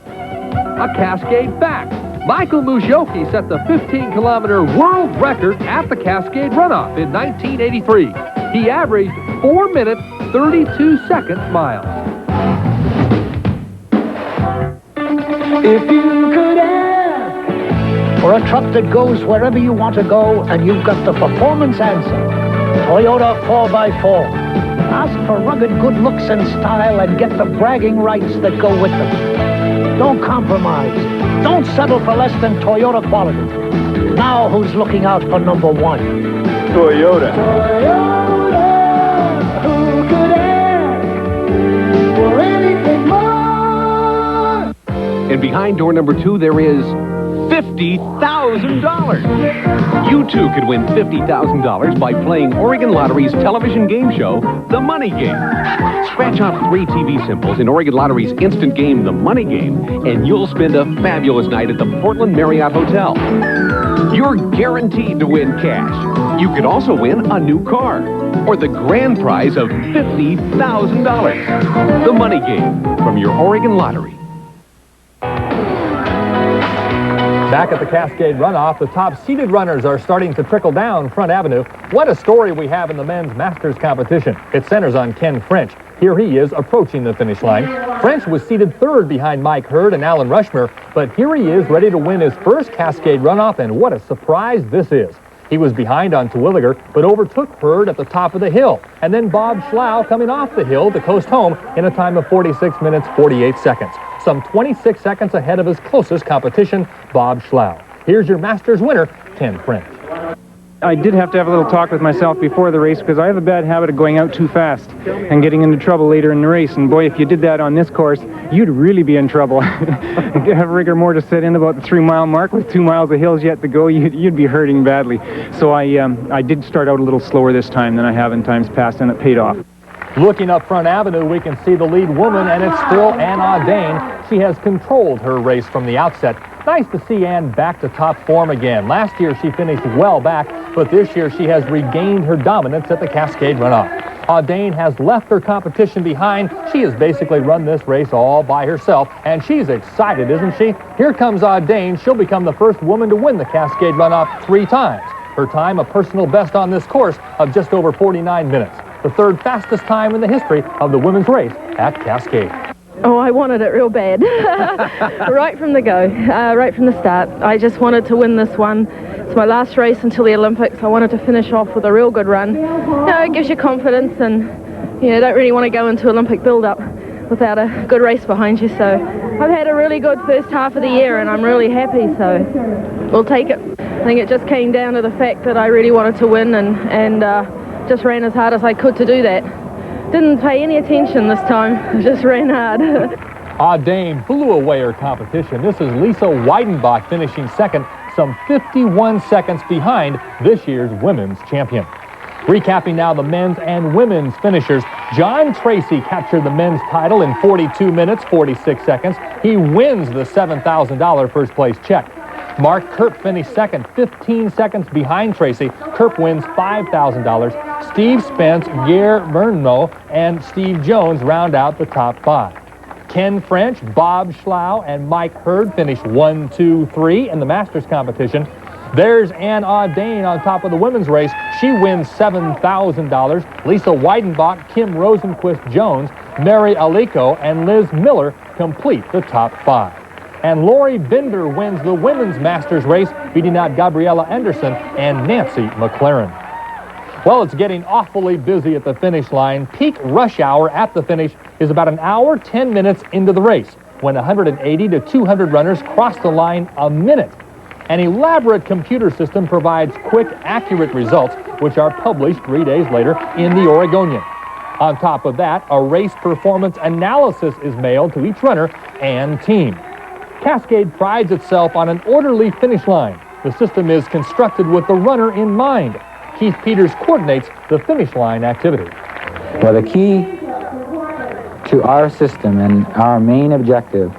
A Cascade fact. Michael Muzioki set the 15-kilometer world record at the Cascade Run Off in 1983. He averaged 4 minutes, 32 seconds miles. If you could ask for a truck that goes wherever you want to go, and you've got the performance answer, Toyota 4x4. Ask for rugged good looks and style and get the bragging rights that go with them. Don't compromise. Don't settle for less than Toyota quality. Now who's looking out for number one? Toyota. Toyota, who could ask for anything more? And behind door number 2, there is $50,000. You too could win $50,000 by playing Oregon Lottery's television game show, The Money Game. Scratch off 3 TV symbols in Oregon Lottery's instant game, The Money Game, and you'll spend a fabulous night at the Portland Marriott Hotel. You're guaranteed to win cash. You could also win a new car or the grand prize of $50,000. The Money Game from your Oregon Lottery. Back at the Cascade Run Off, the top seeded runners are starting to trickle down Front Avenue. What a story we have in the men's Masters competition. It centers on Ken French. Here he is approaching the finish line. French was seated third behind Mike Hurd and Alan Rushmer, but here he is ready to win his first Cascade Run Off, and what a surprise this is. He was behind on Terwilliger, but overtook Hurd at the top of the hill, and then Bob Schlau coming off the hill to coast home in a time of 46 minutes, 48 seconds. Some 26 seconds ahead of his closest competition, Bob Schlau. Here's your Masters winner, Ken French. I did have to have a little talk with myself before the race because I have a bad habit of going out too fast and getting into trouble later in the race. And boy, if you did that on this course, you'd really be in trouble. Have rigor more to set in about the 3-mile mark with 2 miles of hills yet to go, you'd be hurting badly. So I did start out a little slower this time than I have in times past, and it paid off. Looking up Front Avenue, we can see the lead woman, and it's still Anna Dane. She has controlled her race from the outset. Nice to see Ann back to top form again. Last year she finished well back, but this year she has regained her dominance at the Cascade Run Off. Dane has left her competition behind. She has basically run this race all by herself, and she's excited, isn't she? Here comes Dane. She'll become the first woman to win the Cascade Run Off 3 times. Her time, a personal best on this course of just over 49 minutes. The 3rd fastest time in the history of the women's race at Cascade. Oh, I wanted it real bad. Right from the go, right from the start. I just wanted to win this one. It's my last race until the Olympics. I wanted to finish off with a real good run. You know, it gives you confidence, and you know, don't really want to go into Olympic build-up without a good race behind you. So I've had a really good first half of the year, and I'm really happy, so we'll take it. I think it just came down to the fact that I really wanted to win, and just ran as hard as I could to do that. Didn't pay any attention this time, just ran hard. Dane blew away her competition. This is Lisa Weidenbach finishing second, some 51 seconds behind this year's women's champion. Recapping now the men's and women's finishers. John Tracy captured the men's title in 42 minutes, 46 seconds. He wins the $7,000 first place check. Mark Kerp finished second, 15 seconds behind Tracy. Kerp wins $5,000. Steve Spence, Ger Verno, and Steve Jones round out the top 5. Ken French, Bob Schlau, and Mike Hurd finished 1, 2, 3 in the Masters competition. There's Ann Dane on top of the women's race. She wins $7,000. Lisa Weidenbach, Kim Rosenquist-Jones, Mary Alico, and Liz Miller complete the top 5. And Lori Binder wins the women's Masters race, beating out Gabriella Anderson and Nancy McLaren. Well, it's getting awfully busy at the finish line. Peak rush hour at the finish is about an hour, 10 minutes into the race, when 180 to 200 runners cross the line a minute. An elaborate computer system provides quick, accurate results, which are published 3 days later in the Oregonian. On top of that, a race performance analysis is mailed to each runner and team. Cascade prides itself on an orderly finish line. The system is constructed with the runner in mind. Keith Peters coordinates the finish line activity. Well, the key to our system and our main objective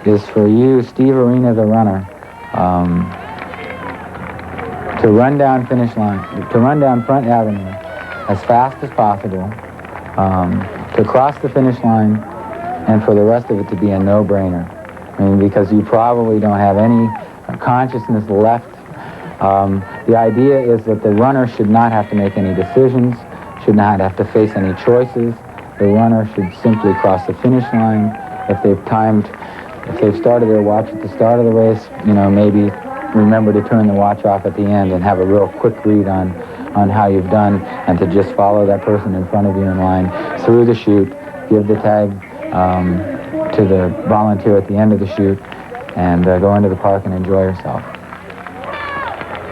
is for you, Steve Arena, the runner, to run down finish line, to run down Front Avenue as fast as possible, to cross the finish line, and for the rest of it to be a no-brainer. I mean, because you probably don't have any consciousness left. The idea is that the runner should not have to make any decisions, should not have to face any choices. The runner should simply cross the finish line. If they've started their watch at the start of the race, you know, maybe remember to turn the watch off at the end and have a real quick read on how you've done, and to just follow that person in front of you in line through the chute, give the tag to the volunteer at the end of the chute, and go into the park and enjoy yourself.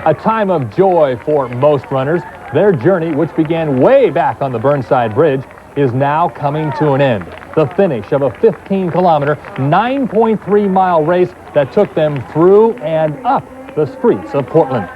A time of joy for most runners. Their journey, which began way back on the Burnside Bridge, is now coming to an end. The finish of a 15-kilometer, 9.3-mile race that took them through and up the streets of Portland.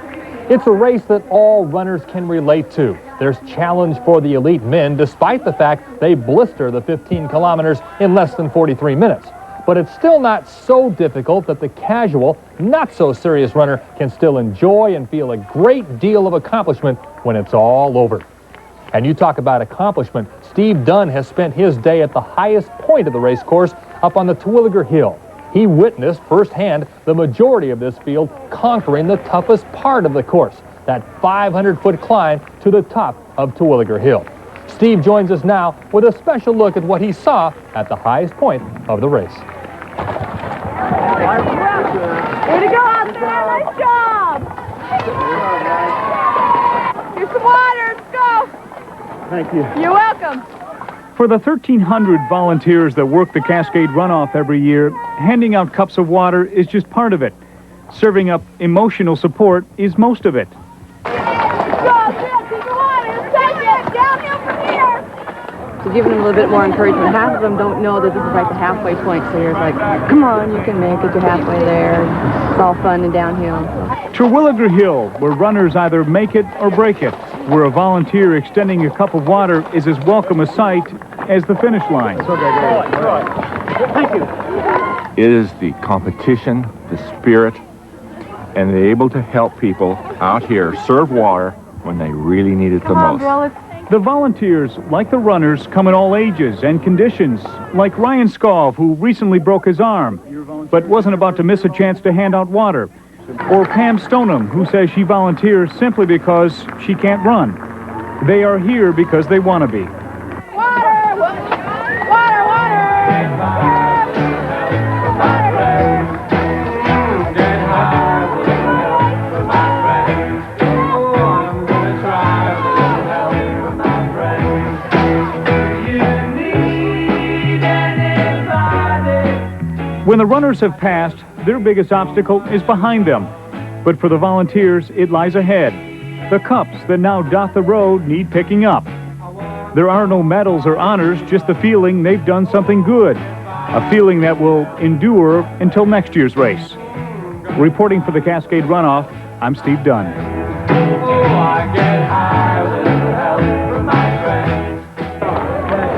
It's a race that all runners can relate to. There's challenge for the elite men, despite the fact they blister the 15 kilometers in less than 43 minutes. But it's still not so difficult that the casual, not-so-serious runner can still enjoy and feel a great deal of accomplishment when it's all over. And you talk about accomplishment, Steve Dunn has spent his day at the highest point of the race course, up on the Terwilliger Hill. He witnessed firsthand the majority of this field conquering the toughest part of the course, that 500-foot climb to the top of Terwilliger Hill. Steve joins us now with a special look at what he saw at the highest point of the race. Way to go out there! Nice job! Here's some water. Let's go! Thank you. You're welcome. For the 1,300 volunteers that work the Cascade Run Off every year, handing out cups of water is just part of it. Serving up emotional support is most of it. giving them a little bit more encouragement. Half of them don't know that this is like the halfway point, so you're like, come on, you can make it, you're halfway there. It's all fun and downhill. Terwilliger Hill, where runners either make it or break it, where a volunteer extending a cup of water is as welcome a sight as the finish line. Thank you. It is the competition, the spirit, and they're able to help people out here serve water when they really need it the most. The volunteers, like the runners, come in all ages and conditions, like Ryan Skov, who recently broke his arm, but wasn't about to miss a chance to hand out water, or Pam Stoneham, who says she volunteers simply because she can't run. They are here because they want to be. When the runners have passed, their biggest obstacle is behind them. But for the volunteers, it lies ahead. The cups that now dot the road need picking up. There are no medals or honors, just the feeling they've done something good. A feeling that will endure until next year's race. Reporting for the Cascade Runoff, I'm Steve Dunn.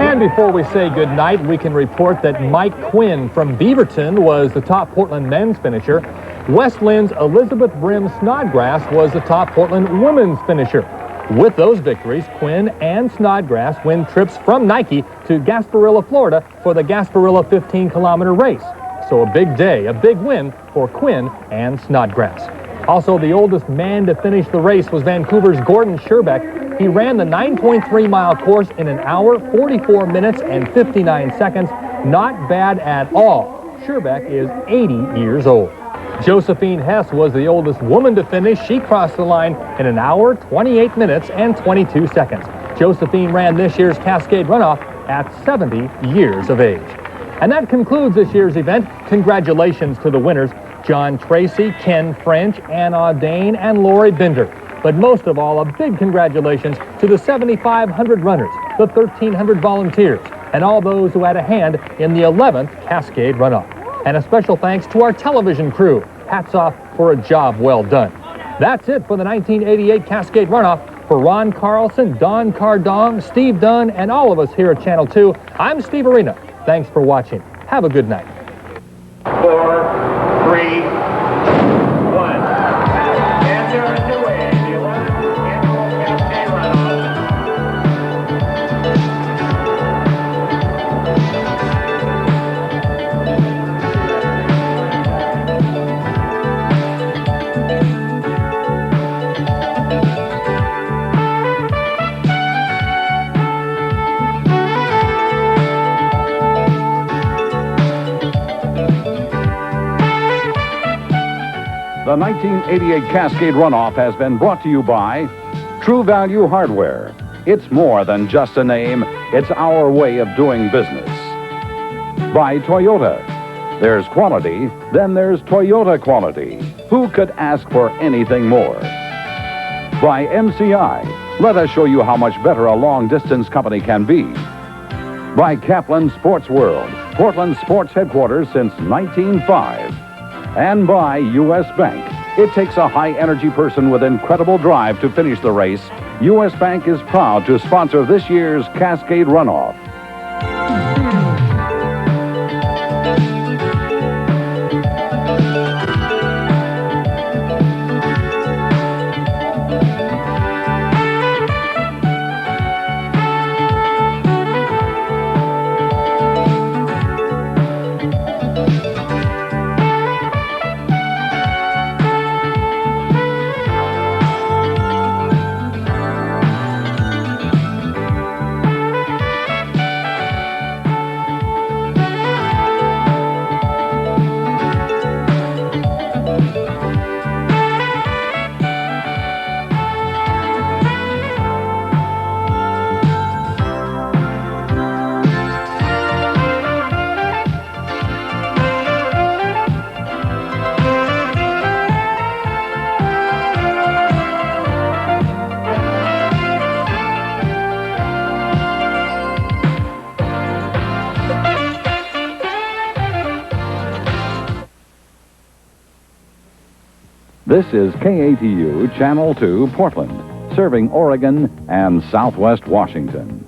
And before we say goodnight, we can report that Mike Quinn from Beaverton was the top Portland men's finisher. West Lynn's Elizabeth Brim Snodgrass was the top Portland women's finisher. With those victories, Quinn and Snodgrass win trips from Nike to Gasparilla, Florida for the Gasparilla 15-kilometer race. So a big day, a big win for Quinn and Snodgrass. Also, the oldest man to finish the race was Vancouver's Gordon Sherbeck. He ran the 9.3-mile course in an hour, 44 minutes, and 59 seconds. Not bad at all. Sherbeck is 80 years old. Josephine Hess was the oldest woman to finish. She crossed the line in an hour, 28 minutes, and 22 seconds. Josephine ran this year's Cascade Runoff at 70 years of age. And that concludes this year's event. Congratulations to the winners, John Tracy, Ken French, Anna Dane, and Lori Binder. But most of all, a big congratulations to the 7,500 runners, the 1,300 volunteers, and all those who had a hand in the 11th Cascade Runoff. And a special thanks to our television crew. Hats off for a job well done. That's it for the 1988 Cascade Runoff. For Ron Carlson, Don Cardong, Steve Dunn, and all of us here at Channel 2, I'm Steve Arena. Thanks for watching. Have a good night. 4, 3, 1. And there is the way. The 11th annual Cascade Runoff. The 1988 Cascade Runoff has been brought to you by True Value Hardware. It's more than just a name, it's our way of doing business. By Toyota. There's quality, then there's Toyota quality. Who could ask for anything more? By MCI. Let us show you how much better a long-distance company can be. By Kaplan Sports World, Portland's sports headquarters since 1905. And by U.S. Bank. It takes a high-energy person with incredible drive to finish the race. U.S. Bank is proud to sponsor this year's Cascade Runoff. This is KATU Channel 2, Portland, serving Oregon and Southwest Washington.